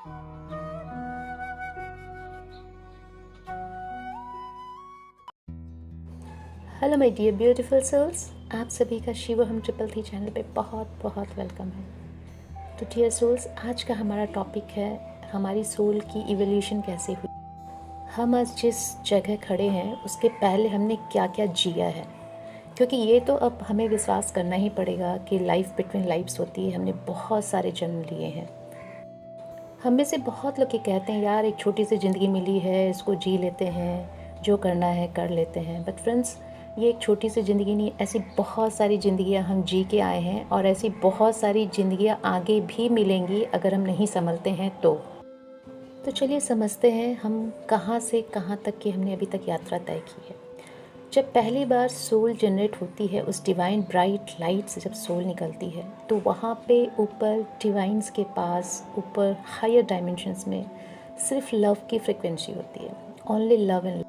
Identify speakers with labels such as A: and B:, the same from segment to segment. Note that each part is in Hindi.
A: Hello my dear beautiful souls, आप सभी का शिव हम ट्रिपल थी चैनल पे बहुत बहुत वेलकम है। तो डियर सोल्स, आज का हमारा टॉपिक है हमारी सोल की इवोल्यूशन कैसे हुई। हम आज जिस जगह खड़े हैं उसके पहले हमने क्या क्या जिया है, क्योंकि ये तो अब हमें विश्वास करना ही पड़ेगा कि लाइफ बिटवीन लाइफ्स होती है। हमने बहुत सारे जन्म लिए हैं। हम में से बहुत लोग ये कहते हैं यार एक छोटी सी ज़िंदगी मिली है, इसको जी लेते हैं, जो करना है कर लेते हैं। बट फ्रेंड्स, ये एक छोटी सी ज़िंदगी नहीं, ऐसी बहुत सारी ज़िंदगियां हम जी के आए हैं और ऐसी बहुत सारी ज़िंदगियां आगे भी मिलेंगी अगर हम नहीं संभलते हैं तो चलिए समझते हैं हम कहाँ से कहाँ तक की हमने अभी तक यात्रा तय की है। जब पहली बार सोल जनरेट होती है, उस डिवाइन ब्राइट लाइट से जब सोल निकलती है, तो वहाँ पे ऊपर डिवाइंस के पास ऊपर हायर डायमेंशंस में सिर्फ लव की फ्रिक्वेंसी होती है, ओनली लव एंड।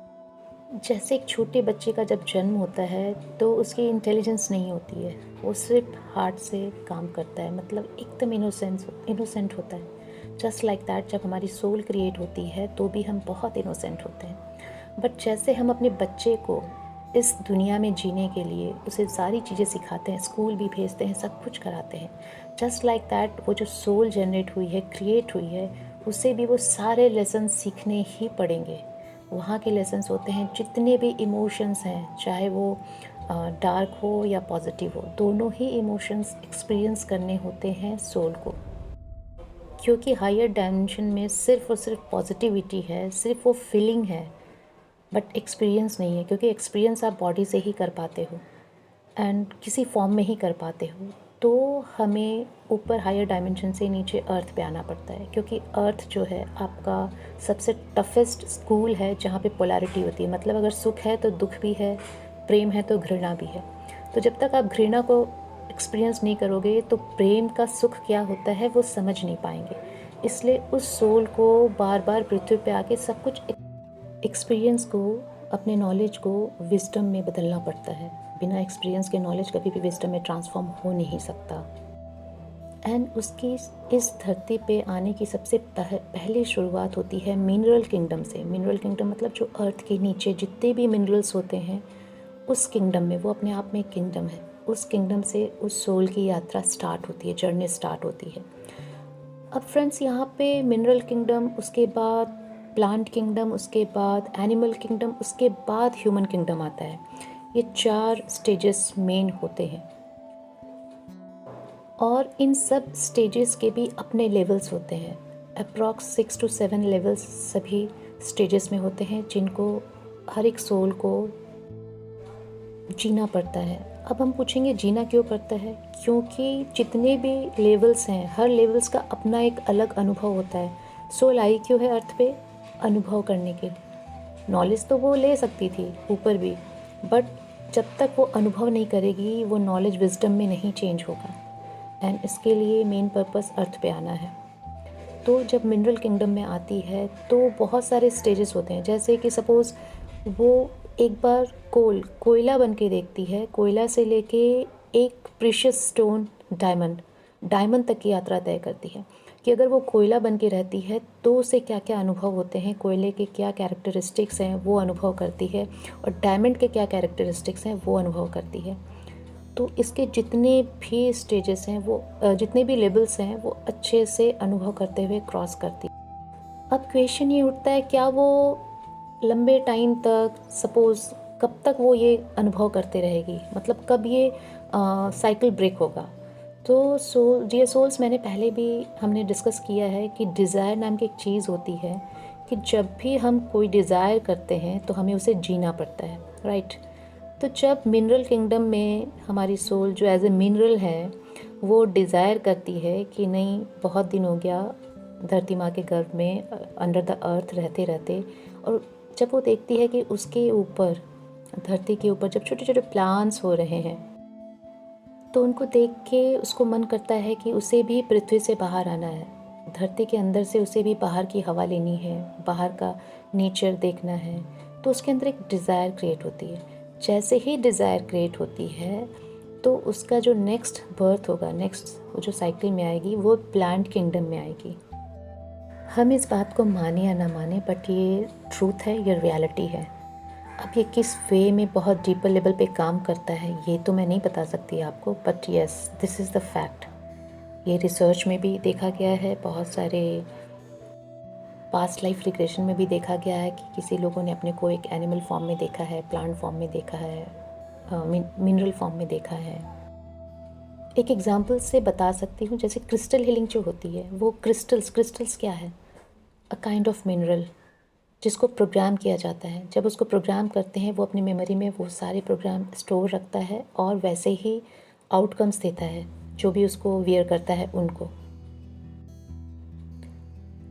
A: जैसे एक छोटे बच्चे का जब जन्म होता है तो उसकी इंटेलिजेंस नहीं होती है, वो सिर्फ हार्ट से काम करता है, मतलब एकदम इनोसेंट होता है। जस्ट लाइक दैट जब हमारी सोल क्रिएट होती है तो भी हम बहुत इनोसेंट होते हैं। बट जैसे हम अपने बच्चे को इस दुनिया में जीने के लिए उसे सारी चीज़ें सिखाते हैं, स्कूल भी भेजते हैं, सब कुछ कराते हैं, जस्ट लाइक दैट वो जो सोल जनरेट हुई है, क्रिएट हुई है, उसे भी वो सारे लेसन सीखने ही पड़ेंगे। वहाँ के लेसन्स होते हैं, जितने भी इमोशंस हैं, चाहे वो डार्क हो या पॉजिटिव हो, दोनों ही इमोशंस एक्सपीरियंस करने होते हैं सोल को। क्योंकि हायर डायमेंशन में सिर्फ और सिर्फ पॉजिटिविटी है, सिर्फ वो फीलिंग है, बट एक्सपीरियंस नहीं है। क्योंकि एक्सपीरियंस आप बॉडी से ही कर पाते हो एंड किसी फॉर्म में ही कर पाते हो। तो हमें ऊपर हायर डायमेंशन से नीचे अर्थ पे आना पड़ता है, क्योंकि अर्थ जो है आपका सबसे टफेस्ट स्कूल है जहाँ पे पोलैरिटी होती है। मतलब अगर सुख है तो दुख भी है, प्रेम है तो घृणा भी है। तो जब तक आप घृणा को एक्सपीरियंस नहीं करोगे तो प्रेम का सुख क्या होता है वो समझ नहीं पाएंगे। इसलिए उस सोल को बार बार पृथ्वी पे आके सब कुछ एक्सपीरियंस को, अपने नॉलेज को विजडम में बदलना पड़ता है। बिना एक्सपीरियंस के नॉलेज कभी भी विजडम में ट्रांसफॉर्म हो नहीं सकता। एंड उसकी इस धरती पे आने की सबसे पहली शुरुआत होती है मिनरल किंगडम से। मिनरल किंगडम मतलब जो अर्थ के नीचे जितने भी मिनरल्स होते हैं उस किंगडम में, वो अपने आप में एक किंगडम है, उस किंगडम से उस सोल की यात्रा स्टार्ट होती है, जर्नी स्टार्ट होती है। अब फ्रेंड्स, यहाँ पे मिनरल किंगडम, उसके बाद प्लांट किंगडम, उसके बाद एनिमल किंगडम, उसके बाद ह्यूमन किंगडम आता है। ये 4 स्टेजेस मेन होते हैं और इन सब स्टेजेस के भी अपने लेवल्स होते हैं। अप्रॉक्स 6 to 7 लेवल्स सभी स्टेजेस में होते हैं, जिनको हर एक सोल को जीना पड़ता है। अब हम पूछेंगे जीना क्यों पड़ता है? क्योंकि जितने भी लेवल्स हैं, हर लेवल्स का अपना एक अलग अनुभव होता है। सोल आई क्यों है अर्थ पे? अनुभव करने के लिए। नॉलेज तो वो ले सकती थी ऊपर भी, बट जब तक वो अनुभव नहीं करेगी वो नॉलेज विजडम में नहीं चेंज होगा। एंड इसके लिए मेन पर्पस अर्थ पे आना है। तो जब मिनरल किंगडम में आती है तो बहुत सारे स्टेजेस होते हैं। जैसे कि सपोज़ वो एक बार कोयला बन के देखती है, कोयला से लेके एक प्रीशियस स्टोन डायमंड तक की यात्रा तय करती है कि अगर वो कोयला बन के रहती है तो उसे क्या क्या अनुभव होते हैं, कोयले के क्या कैरेक्टरिस्टिक्स हैं वो अनुभव करती है, और डायमंड के क्या कैरेक्टरिस्टिक्स हैं वो अनुभव करती है। तो इसके जितने भी स्टेजेस हैं, वो जितने भी लेवल्स हैं, वो अच्छे से अनुभव करते हुए क्रॉस करती है। अब क्वेश्चन ये उठता है, क्या वो लंबे टाइम तक, सपोज़ कब तक वो ये अनुभव करते रहेगी, मतलब कब ये साइकिल ब्रेक होगा? तो डियर सोल्स, मैंने पहले भी हमने डिस्कस किया है कि डिज़ायर नाम की एक चीज़ होती है कि जब भी हम कोई डिज़ायर करते हैं तो हमें उसे जीना पड़ता है, राइट? तो जब मिनरल किंगडम में हमारी सोल जो एज ए मिनरल है वो डिज़ायर करती है कि नहीं, बहुत दिन हो गया धरती माँ के गर्भ में अंडर द अर्थ रहते रहते, और जब वो देखती है कि उसके ऊपर, धरती के ऊपर जब छोटे छोटे प्लांट्स हो रहे हैं, तो उनको देख के उसको मन करता है कि उसे भी पृथ्वी से बाहर आना है, धरती के अंदर से उसे भी बाहर की हवा लेनी है, बाहर का नेचर देखना है। तो उसके अंदर एक डिज़ायर क्रिएट होती है। जैसे ही डिज़ायर क्रिएट होती है तो उसका जो नेक्स्ट बर्थ होगा, नेक्स्ट वो जो साइकिल में आएगी वो प्लांट किंगडम में आएगी। हम इस बात को माने या ना माने, बट ये ट्रूथ है, ये रियलिटी है। अब ये किस वे में बहुत डीपर लेवल पे काम करता है ये तो मैं नहीं बता सकती आपको, but yes, this is the fact. ये रिसर्च में भी देखा गया है, बहुत सारे पास्ट लाइफ रिग्रेशन में भी देखा गया है कि किसी लोगों ने अपने को एक एनिमल फॉर्म में देखा है, प्लांट फॉर्म में देखा है, मिनरल फॉर्म में देखा है। एक एग्जांपल से बता सकती हूँ, जैसे क्रिस्टल हीलिंग जो होती है, वो क्रिस्टल्स क्या है? अ काइंड ऑफ मिनरल जिसको प्रोग्राम किया जाता है। जब उसको प्रोग्राम करते हैं, वो अपनी मेमोरी में वो सारे प्रोग्राम स्टोर रखता है और वैसे ही आउटकम्स देता है जो भी उसको वियर करता है उनको।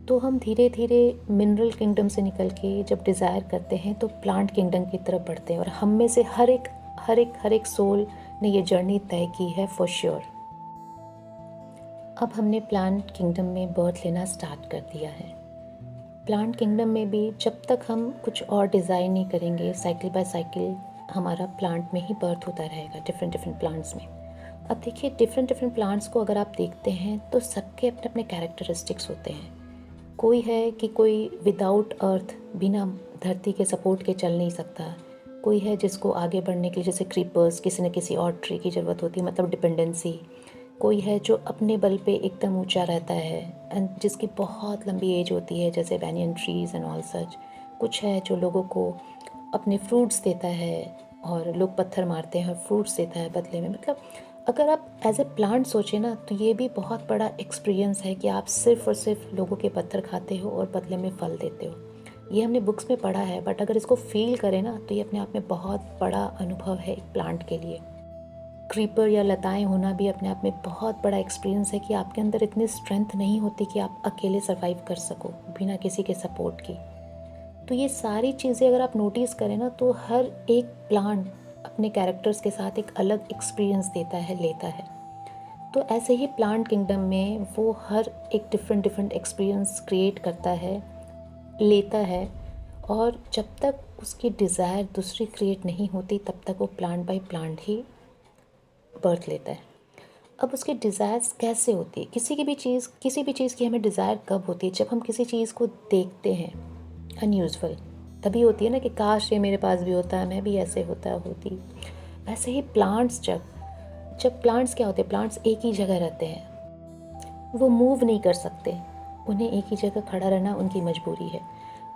A: तो हम धीरे धीरे मिनरल किंगडम से निकल के जब डिज़ायर करते हैं तो प्लांट किंगडम की तरफ बढ़ते हैं, और हम में से हर एक सोल ने ये जर्नी तय की है फॉर श्योर। अब हमने प्लांट किंगडम में बर्थ लेना स्टार्ट कर दिया है। प्लांट किंगडम में भी जब तक हम कुछ और डिज़ाइन नहीं करेंगे, साइकिल बाय साइकिल हमारा प्लांट में ही बर्थ होता रहेगा, डिफरेंट डिफरेंट प्लांट्स में। अब देखिए, डिफरेंट डिफरेंट प्लांट्स को अगर आप देखते हैं तो सबके अपने अपने कैरेक्टरिस्टिक्स होते हैं। कोई है कि कोई विदाउट अर्थ, बिना धरती के सपोर्ट के चल नहीं सकता। कोई है जिसको आगे बढ़ने के लिए, जैसे क्रीपर्स, किसी न किसी और ट्री की ज़रूरत होती है, मतलब डिपेंडेंसी। कोई है जो अपने बल पे एकदम ऊंचा रहता है एंड जिसकी बहुत लंबी एज होती है, जैसे banyan trees and all such. कुछ है जो लोगों को अपने फ्रूट्स देता है, और लोग पत्थर मारते हैं और फ्रूट्स देता है बदले में। मतलब अगर आप एज ए प्लांट सोचें ना, तो ये भी बहुत बड़ा एक्सपीरियंस है कि आप सिर्फ और सिर्फ लोगों के पत्थर खाते हो और बदले में फल देते हो। ये हमने बुक्स में पढ़ा है, बट अगर इसको फील करें ना, तो ये अपने आप में बहुत बड़ा अनुभव है एक प्लांट के लिए। क्रीपर या लताएं होना भी अपने आप में बहुत बड़ा एक्सपीरियंस है कि आपके अंदर इतनी स्ट्रेंथ नहीं होती कि आप अकेले सर्वाइव कर सको बिना किसी के सपोर्ट की। तो ये सारी चीज़ें अगर आप नोटिस करें ना, तो हर एक प्लांट अपने कैरेक्टर्स के साथ एक अलग एक्सपीरियंस देता है, लेता है। तो ऐसे ही प्लांट किंगडम में वो हर एक डिफरेंट डिफरेंट एक्सपीरियंस क्रिएट करता है, लेता है, और जब तक उसकी डिज़ायर दूसरी क्रिएट नहीं होती तब तक वो plant by plant he birth लेता है। अब उसकी डिज़ायर्स कैसे होती है? किसी भी चीज़ की हमें डिज़ायर कब होती है? जब हम किसी चीज़ को देखते हैं अनयूजुअल, तभी होती है ना कि काश ये मेरे पास भी होता, मैं भी ऐसे होती। ऐसे ही प्लांट्स, जब प्लांट्स क्या होते हैं, प्लांट्स एक ही जगह रहते हैं, वो मूव नहीं कर सकते, उन्हें एक ही जगह खड़ा रहना उनकी मजबूरी है।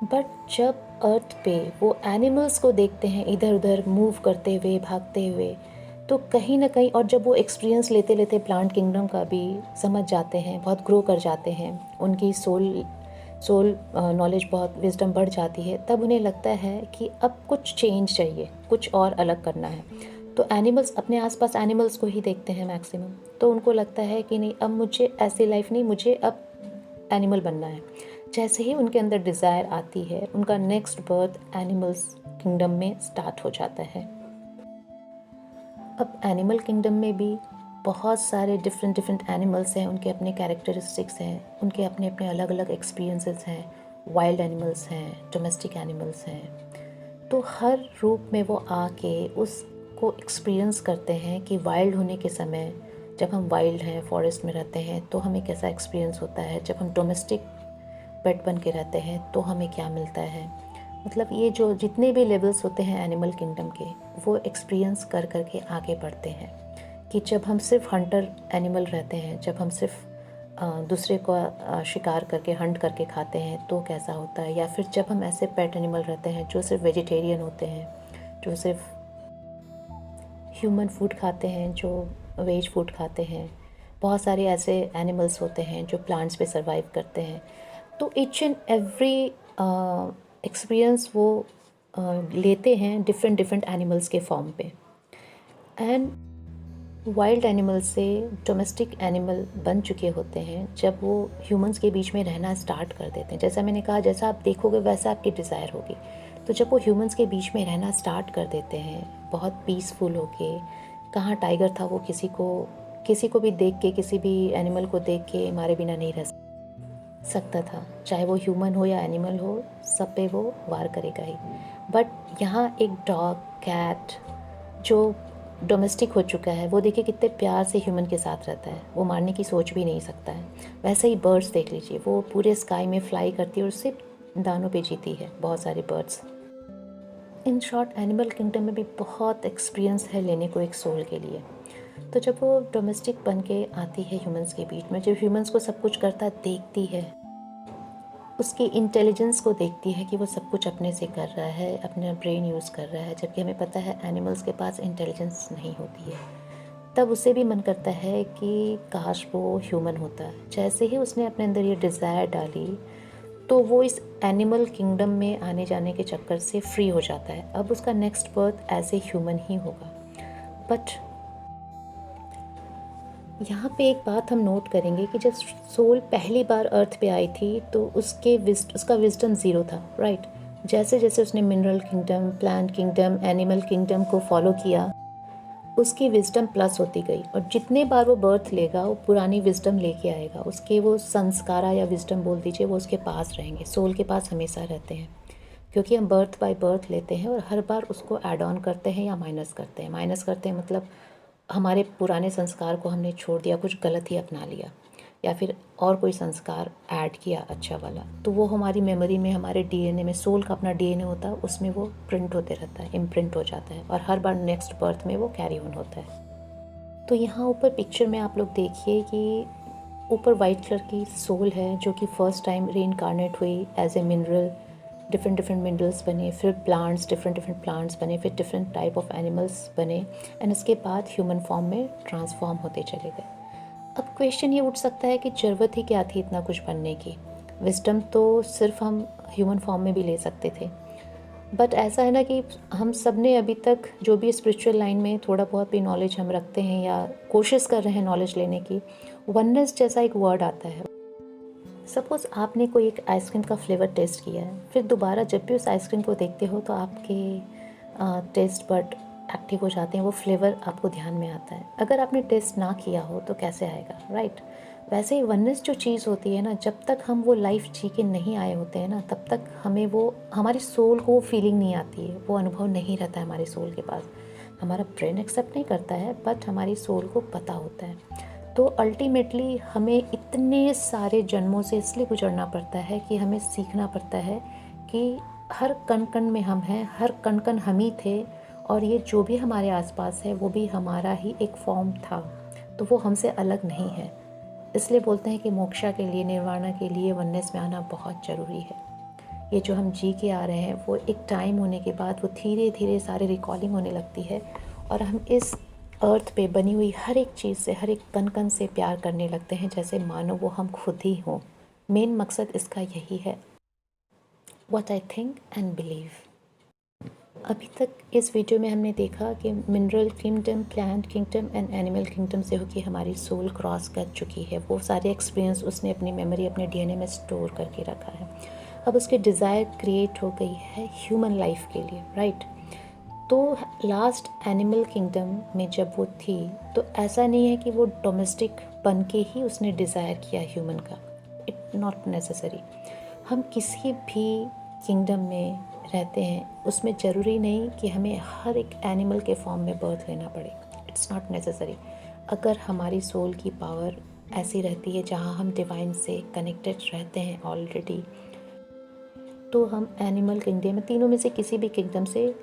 A: बट जब अर्थ पे वो एनिमल्स को देखते हैं इधर उधर मूव करते हुए, भागते हुए, तो कहीं ना कहीं, और जब वो एक्सपीरियंस लेते लेते प्लांट किंगडम का भी समझ जाते हैं, बहुत ग्रो कर जाते हैं, उनकी सोल नॉलेज, बहुत विजडम बढ़ जाती है, तब उन्हें लगता है कि अब कुछ चेंज चाहिए, कुछ और अलग करना है। तो एनिमल्स अपने आसपास एनिमल्स को ही देखते हैं मैक्सिमम, तो उनको लगता है कि नहीं, अब मुझे ऐसी लाइफ नहीं, मुझे अब एनिमल बनना है। जैसे ही उनके अंदर डिज़ायर आती है, उनका नेक्स्ट बर्थ एनिमल्स किंगडम में स्टार्ट हो जाता है। अब एनिमल किंगडम में भी बहुत सारे डिफरेंट डिफरेंट एनिमल्स हैं, उनके अपने कैरेक्टरिस्टिक्स हैं, उनके अपने अपने अलग अलग एक्सपीरियंसेस हैं। वाइल्ड एनिमल्स हैं, डोमेस्टिक एनिमल्स हैं। तो हर रूप में वो आके उसको एक्सपीरियंस करते हैं कि वाइल्ड होने के समय, जब हम वाइल्ड हैं, फॉरेस्ट में रहते हैं, तो हमें कैसा एक्सपीरियंस होता है। जब हम डोमेस्टिक पेट बन के रहते हैं तो हमें क्या मिलता है। मतलब ये जो जितने भी लेवल्स होते हैं एनिमल किंगडम के, वो एक्सपीरियंस कर कर के आगे बढ़ते हैं कि जब हम सिर्फ हंटर एनिमल रहते हैं, जब हम सिर्फ दूसरे को शिकार करके, हंट करके खाते हैं तो कैसा होता है। या फिर जब हम ऐसे पेट एनिमल रहते हैं जो सिर्फ वेजिटेरियन होते हैं, जो सिर्फ ह्यूमन फूड खाते हैं, जो वेज फूड खाते हैं। बहुत सारे ऐसे एनिमल्स होते हैं जो प्लांट्स पे सर्वाइव करते हैं। तो ईच एंड एवरी एक्सपीरियंस वो लेते हैं डिफरेंट डिफरेंट एनिमल्स के फॉर्म पे। एंड वाइल्ड एनिमल से डोमेस्टिक एनिमल बन चुके होते हैं जब वो ह्यूमंस के बीच में रहना स्टार्ट कर देते हैं। जैसा मैंने कहा, जैसा आप देखोगे वैसा आपकी डिज़ायर होगी। तो जब वो ह्यूमंस के बीच में रहना स्टार्ट कर देते हैं, बहुत पीसफुल होके, कहाँ टाइगर था वो किसी को भी देख के, किसी भी एनिमल को देख के मारे बिना नहीं रह सकता था। चाहे वो ह्यूमन हो या एनिमल हो, सब पे वो वार करेगा ही। बट यहाँ एक डॉग, कैट, जो डोमेस्टिक हो चुका है, वो देखिए कितने प्यार से ह्यूमन के साथ रहता है, वो मारने की सोच भी नहीं सकता है। वैसे ही बर्ड्स देख लीजिए, वो पूरे स्काई में फ्लाई करती है और सिर्फ दानों पे जीती है, बहुत सारे birds. In short animal kingdom में भी बहुत एक्सपीरियंस है लेने को एक सोल के लिए। तो जब वो डोमेस्टिक बन के आती है ह्यूमंस के बीच में, जब ह्यूमंस को सब कुछ करता देखती है, उसकी इंटेलिजेंस को देखती है कि वो सब कुछ अपने से कर रहा है, अपना ब्रेन यूज़ कर रहा है, जबकि हमें पता है एनिमल्स के पास इंटेलिजेंस नहीं होती है। तब उसे भी मन करता है कि काश वो ह्यूमन होता। जैसे ही उसने अपने अंदर ये डिज़ायर डाली, तो वो इस एनिमल किंगडम में आने जाने के चक्कर से फ्री हो जाता है। अब उसका next birth as a human ही होगा। बट यहाँ पे एक बात हम नोट करेंगे कि जब सोल पहली बार अर्थ पे आई थी तो उसका विजडम ज़ीरो था, राइट। जैसे जैसे उसने mineral kingdom, plant kingdom, animal kingdom को फॉलो किया, उसकी विजडम प्लस होती गई, और जितने बार वो बर्थ लेगा वो पुरानी विजडम लेके आएगा। उसके वो संस्कारा या विजडम बोल दीजिए, वो उसके पास रहेंगे, सोल के पास हमेशा रहते हैं। क्योंकि हम बर्थ बाय बर्थ लेते हैं और हर बार उसको ऐड ऑन करते हैं या माइनस करते हैं। माइनस करते हैं मतलब हमारे पुराने संस्कार को हमने छोड़ दिया, कुछ गलत ही अपना लिया, या फिर और कोई संस्कार ऐड किया अच्छा वाला, तो वो हमारी मेमोरी में, हमारे डीएनए में, सोल का अपना डीएनए होता है, उसमें वो प्रिंट होते रहता है, इम्प्रिंट हो जाता है, और हर बार नेक्स्ट बर्थ में वो कैरी ऑन होता है। तो यहाँ ऊपर पिक्चर में आप लोग देखिए कि ऊपर वाइट कलर की सोल है जो कि फर्स्ट टाइम रीइंकारनेट हुई as a mineral. Different different minerals बने, फिर प्लांट्स, डिफरेंट डिफरेंट प्लांट्स बने, फिर डिफरेंट टाइप ऑफ एनिमल्स बने, एंड इसके बाद ह्यूमन फॉर्म में ट्रांसफॉर्म होते चले गए। अब क्वेश्चन ये उठ सकता है कि ज़रूरत ही क्या थी इतना कुछ बनने की। विजडम तो सिर्फ हम ह्यूमन फॉर्म में भी ले सकते थे। बट ऐसा है ना कि हम सब ने अभी तक जो भी स्पिरिचुअल लाइन में थोड़ा बहुत भी नॉलेज हम रखते हैं या कोशिश कर रहे हैं नॉलेज लेने की, वननेस जैसा एक वर्ड आता है। सपोज़ आपने कोई एक आइसक्रीम का फ्लेवर टेस्ट किया है, फिर दोबारा जब भी उस आइसक्रीम को देखते हो तो आपके टेस्ट बड एक्टिव हो जाते हैं, वो फ्लेवर आपको ध्यान में आता है। अगर आपने टेस्ट ना किया हो तो कैसे आएगा, राइट। वैसे ही वननेस जो चीज़ होती है ना, जब तक हम वो लाइफ जी के नहीं आए होते हैं ना, तब तक हमें वो, हमारी सोल को वो फीलिंग नहीं आती है, वो अनुभव नहीं रहता है हमारी सोल के पास। हमारा ब्रेन एक्सेप्ट नहीं करता है, बट हमारी सोल को पता होता है। तो अल्टीमेटली हमें इतने सारे जन्मों से इसलिए गुजरना पड़ता है कि हमें सीखना पड़ता है कि हर कण कण में हम हैं, हर कण कण हम ही थे, और ये जो भी हमारे आसपास है वो भी हमारा ही एक फॉर्म था, तो वो हमसे अलग नहीं है। इसलिए बोलते हैं कि मोक्षा के लिए, निर्वाणा के लिए वननेस में आना बहुत ज़रूरी है। ये जो हम जी के आ रहे हैं वो एक टाइम होने के बाद वो धीरे धीरे सारे रिकॉर्डिंग होने लगती है, और हम इस अर्थ पे बनी हुई हर एक चीज़ से, हर एक कण कण से प्यार करने लगते हैं, जैसे मानो वो हम खुद ही हों। मेन मकसद इसका यही है, what I think and believe. अभी तक इस वीडियो में हमने देखा कि mineral kingdom, plant kingdom and animal kingdom से होकर हमारी सोल क्रॉस कर चुकी है। वो सारे एक्सपीरियंस उसने अपनी मेमोरी, अपने डीएनए में स्टोर करके रखा है। अब उसकी डिज़ायर क्रिएट हो गई है ह्यूमन लाइफ के लिए, राइट। तो लास्ट एनिमल किंगडम में जब वो थी, तो ऐसा नहीं है कि वो डोमेस्टिक बन के ही उसने डिज़ायर किया ह्यूमन का, इट नॉट नेसेसरी। हम किसी भी किंगडम में रहते हैं, उसमें ज़रूरी नहीं कि हमें हर एक एनिमल के फॉर्म में बर्थ लेना पड़े, इट्स नॉट नेसेसरी। अगर हमारी सोल की पावर ऐसी रहती है जहाँ हम डिवाइन से कनेक्टेड रहते हैं ऑलरेडी, तो हम एनिमल किंगडम में, तीनों में से किसी भी किंगडम से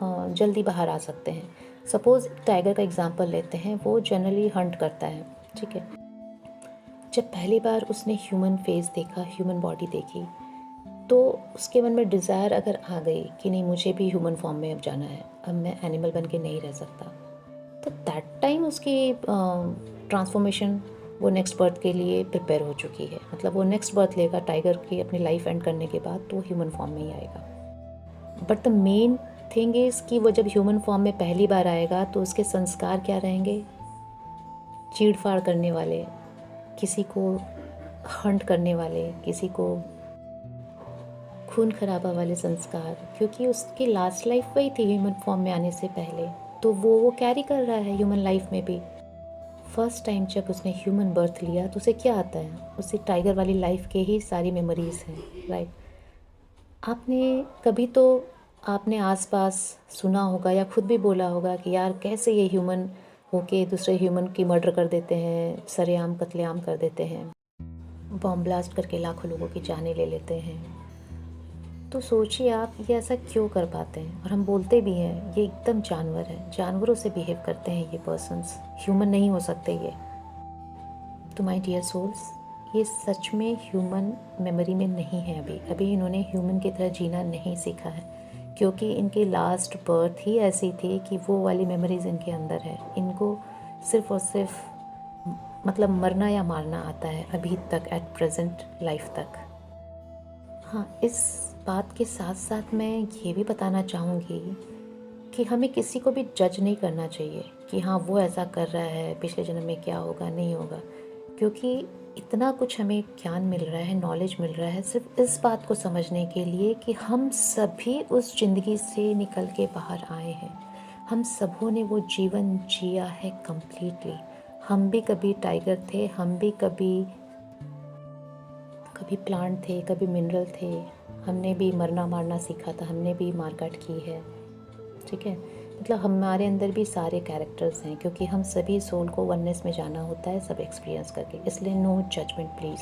A: जल्दी बाहर आ सकते हैं। सपोज़ टाइगर का एग्जांपल लेते हैं, वो जनरली हंट करता है, ठीक है। जब पहली बार उसने ह्यूमन फेस देखा, ह्यूमन बॉडी देखी, तो उसके मन में डिज़ायर अगर आ गई कि नहीं, मुझे भी ह्यूमन फॉर्म में अब जाना है, अब मैं एनिमल बन के नहीं रह सकता, तो दैट टाइम उसकी ट्रांसफॉर्मेशन वो नेक्स्ट बर्थ के लिए प्रिपेयर हो चुकी है। मतलब वो नेक्स्ट बर्थ लेगा टाइगर की अपनी लाइफ एंड करने के बाद, तो ह्यूमन फॉर्म में ही आएगा। But the main thing is कि वो जब ह्यूमन फॉर्म में पहली बार आएगा तो उसके संस्कार क्या रहेंगे? चीड़ फाड़ करने वाले, किसी को हंट करने वाले, किसी को खून खराबा वाले संस्कार, क्योंकि उसकी लास्ट लाइफ वही थी ह्यूमन फॉर्म में आने से पहले, तो वो कैरी कर रहा है ह्यूमन लाइफ में भी। फर्स्ट टाइम जब उसने ह्यूमन बर्थ लिया तो उसे क्या आता है? उसे टाइगर वाली लाइफ के ही सारी मेमोरीज़ हैं, राइट। आपने कभी तो आपने आसपास सुना होगा या खुद भी बोला होगा कि यार कैसे ये ह्यूमन होके दूसरे ह्यूमन की मर्डर कर देते हैं, सरेआम कत्लेआम कर देते हैं, बॉम्ब ब्लास्ट करके लाखों लोगों की जानें ले लेते हैं। तो सोचिए आप ये ऐसा क्यों कर पाते हैं। और हम बोलते भी हैं ये एकदम जानवर है, जानवरों से बिहेव करते हैं ये पर्सन्स, ह्यूमन नहीं हो सकते ये। तो माय डियर सोल्स, ये सच में ह्यूमन मेमोरी में नहीं है। अभी इन्होंने ह्यूमन की तरह जीना नहीं सीखा है, क्योंकि इनकी लास्ट बर्थ ही ऐसी थी कि वो वाली मेमोरीज़ इनके अंदर है। इनको सिर्फ़ और सिर्फ मतलब मरना या मारना आता है अभी तक, एट प्रेजेंट लाइफ तक। हाँ, इस बात के साथ साथ मैं ये भी बताना चाहूँगी कि हमें किसी को भी जज नहीं करना चाहिए कि हाँ वो ऐसा कर रहा है, पिछले जन्म में क्या होगा नहीं होगा, क्योंकि इतना कुछ हमें ज्ञान मिल रहा है, नॉलेज मिल रहा है सिर्फ इस बात को समझने के लिए कि हम सभी उस ज़िंदगी से निकल के बाहर आए हैं। हम सबों ने वो जीवन जिया है कम्प्लीटली। हम भी कभी टाइगर थे, हम भी कभी प्लांट थे, कभी मिनरल थे, हमने भी मरना मारना सीखा था, हमने भी मारकाट की है, ठीक है। मतलब हमारे अंदर भी सारे कैरेक्टर्स हैं, क्योंकि हम सभी सोल को वननेस में जाना होता है सब एक्सपीरियंस करके। इसलिए नो जजमेंट प्लीज़,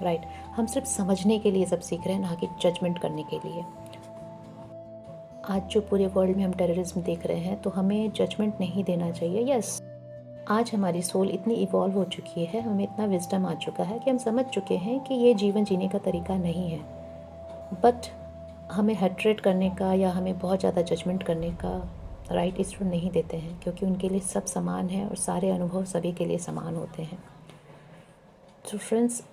A: राइट। हम सिर्फ समझने के लिए सब सीख रहे हैं, ना कि जजमेंट करने के लिए। आज जो पूरे वर्ल्ड में हम टेररिज्म देख रहे हैं, तो हमें जजमेंट नहीं देना चाहिए। यस, आज हमारी सोल इतनी इवॉल्व हो चुकी है, हमें इतना विजडम आ चुका है कि हम समझ चुके हैं कि ये जीवन जीने का तरीका नहीं है। बट हमें हेट्रेट करने का या हमें बहुत ज़्यादा जजमेंट करने का राइट ईश्वर नहीं देते हैं, क्योंकि उनके लिए सब समान है और सारे अनुभव सभी के लिए समान होते हैं। तो फ्रेंड्स,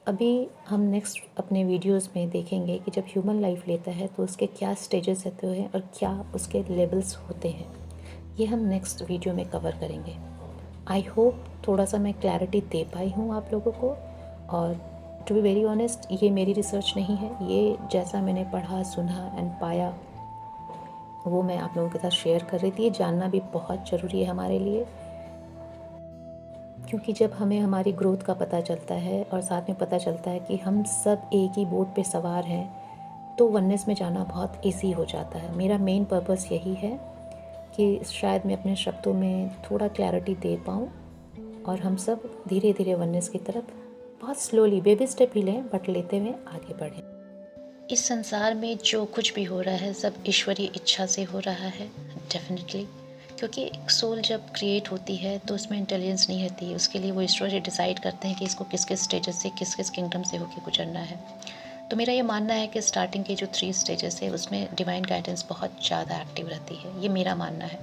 A: अभी हम नेक्स्ट अपने वीडियोस में देखेंगे कि जब ह्यूमन लाइफ लेता है तो उसके क्या स्टेजेस रहते हैं और क्या उसके लेवल्स होते हैं। ये हम नेक्स्ट वीडियो में कवर करेंगे। आई होप थोड़ा सा मैं क्लैरिटी दे पाई हूँ आप लोगों को। और टू बी वेरी ऑनेस्ट, ये मेरी रिसर्च नहीं है, ये जैसा मैंने पढ़ा, सुना एंड पाया वो मैं आप लोगों के साथ शेयर कर रही थी। ये जानना भी बहुत ज़रूरी है हमारे लिए, क्योंकि जब हमें हमारी ग्रोथ का पता चलता है और साथ में पता चलता है कि हम सब एक ही बोट पे सवार हैं, तो वननेस में जाना बहुत ईजी हो जाता है। मेरा मेन पर्पस यही है कि शायद मैं अपने शब्दों में थोड़ा क्लैरिटी दे पाऊँ और हम सब धीरे धीरे वननेस की तरफ बहुत स्लोली बेबी स्टेप ही लें, बट लेते हुए आगे बढ़ें। इस संसार में जो कुछ भी हो रहा है सब ईश्वरीय इच्छा से हो रहा है, डेफिनेटली। क्योंकि एक सोल जब क्रिएट होती है तो उसमें इंटेलिजेंस नहीं रहती है, उसके लिए वो ईश्वर डिसाइड करते हैं कि इसको किस किस स्टेजेस से, किस किस किंगडम से होकर गुजरना है। तो मेरा ये मानना है कि स्टार्टिंग के जो 3 स्टेजेस है उसमें डिवाइन गाइडेंस बहुत ज़्यादा एक्टिव रहती है, ये मेरा मानना है।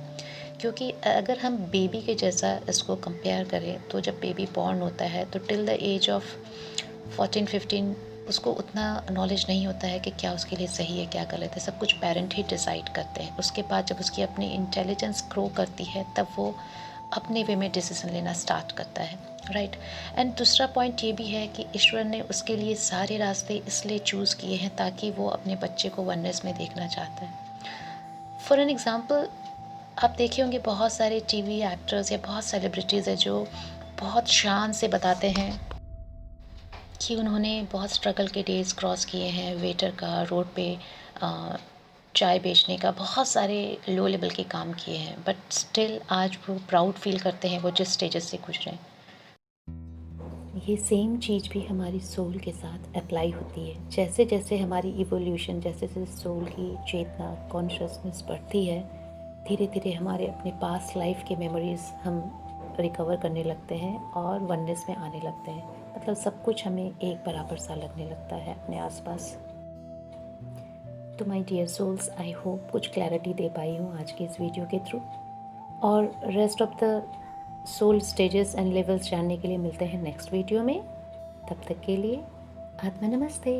A: क्योंकि अगर हम बेबी के जैसा इसको कंपेयर करें, तो जब बेबी बॉर्न होता है तो टिल द एज ऑफ 14-15 उसको उतना नॉलेज नहीं होता है कि क्या उसके लिए सही है क्या गलत है, सब कुछ पेरेंट ही डिसाइड करते हैं। उसके बाद जब उसकी अपनी इंटेलिजेंस ग्रो करती है तब वो अपने वे में डिसीजन लेना स्टार्ट करता है, राइट। एंड दूसरा पॉइंट ये भी है कि ईश्वर ने उसके लिए सारे रास्ते इसलिए चूज़ किए हैं ताकि वो अपने बच्चे को वननेस में देखना चाहता है। फॉर एन एग्ज़ाम्पल, आप देखे होंगे बहुत सारे टीवी एक्टर्स या बहुत सेलिब्रिटीज़ हैं जो बहुत शान से बताते हैं कि उन्होंने बहुत स्ट्रगल के डेज़ क्रॉस किए हैं, वेटर का, रोड पे चाय बेचने का, बहुत सारे लो लेवल के काम किए हैं, बट स्टिल आज वो प्राउड फील करते हैं वो जिस स्टेजेस से गुजरे हैं। ये सेम चीज़ भी हमारी सोल के साथ अप्लाई होती है। जैसे जैसे हमारी इवोल्यूशन, जैसे जैसे सोल की चेतना, कॉन्शियसनेस बढ़ती है, धीरे धीरे हमारे अपने पास्ट लाइफ के मेमोरीज़ हम रिकवर करने लगते हैं और वननेस में आने लगते हैं। मतलब सब कुछ हमें एक बराबर सा लगने लगता है अपने आसपास। तो my dear souls, I hope कुछ क्लैरिटी दे पाई हूँ आज की इस वीडियो के थ्रू। और rest of the soul stages and levels जानने के लिए मिलते हैं नेक्स्ट वीडियो में। तब तक के लिए आत्मा नमस्ते।